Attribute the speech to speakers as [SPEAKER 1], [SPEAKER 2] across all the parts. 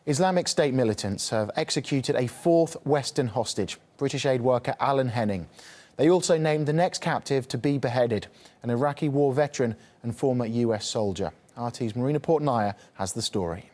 [SPEAKER 1] Islamic State militants have executed a fourth Western hostage, British aid worker Alan Henning. They also named the next captive to be beheaded, an Iraqi war veteran and former US soldier. RT's Marina Portnaya has the story.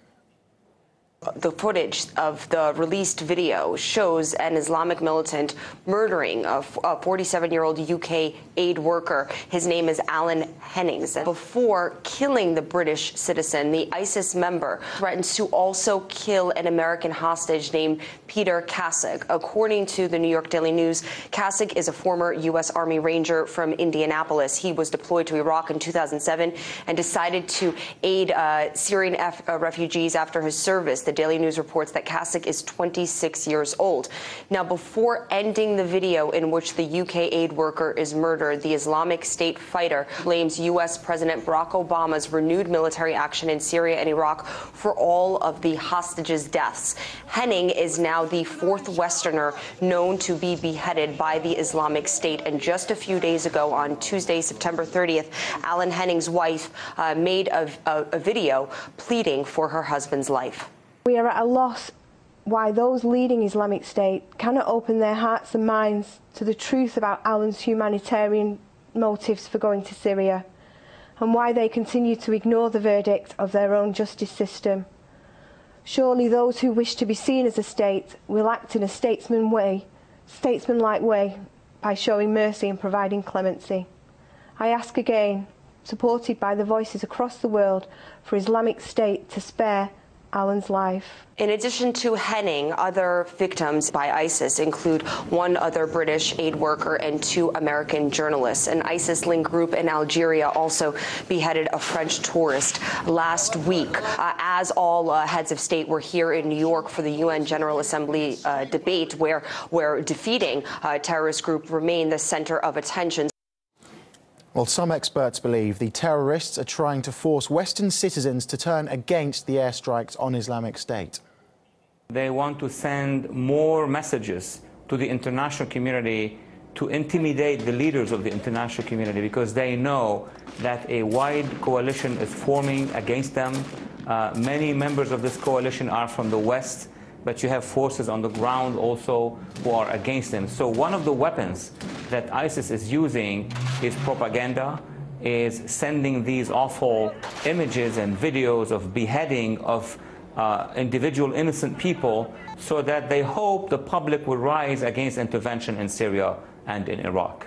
[SPEAKER 2] The footage of the released video shows an Islamic militant murdering a 47-year-old UK aid worker. His name is Alan Henning. Before killing the British citizen, the ISIS member threatens to also kill an American hostage named Peter Kasich. According to the New York Daily News, Kasich is a former U.S. Army Ranger from Indianapolis. He was deployed to Iraq in 2007 and decided to aid Syrian refugees after his service. The Daily News reports that Kasich is 26 years old. Now, before ending the video in which the UK aid worker is murdered, the Islamic State fighter blames U.S. President Barack Obama's renewed military action in Syria and Iraq for all of the hostages' deaths. Henning is now the fourth Westerner known to be beheaded by the Islamic State. And just a few days ago, on Tuesday, September 30th, Alan Henning's wife made a video pleading for her husband's life.
[SPEAKER 3] We are at a loss why those leading Islamic State cannot open their hearts and minds to the truth about Alan's humanitarian motives for going to Syria, and why they continue to ignore the verdict of their own justice system. Surely those who wish to be seen as a state will act in a statesmanlike way by showing mercy and providing clemency. I ask again, supported by the voices across the world, for Islamic State to spare Alan's life.
[SPEAKER 2] In addition to Henning, other victims by ISIS include one other British aid worker and two American journalists. An ISIS-linked group in Algeria also beheaded a French tourist last week. As all heads of state were here in New York for the UN General Assembly debate, where defeating a terrorist group remained the center of attention.
[SPEAKER 1] Well, some experts believe the terrorists are trying to force Western citizens to turn against the airstrikes on Islamic State.
[SPEAKER 4] They want to send more messages to the international community to intimidate the leaders of the international community, because they know that a wide coalition is forming against them. Many members of this coalition are from the West, but you have forces on the ground also who are against them. So one of the weapons that ISIS is using is propaganda, is sending these awful images and videos of beheading of individual innocent people, so that they hope the public will rise against intervention in Syria and in Iraq.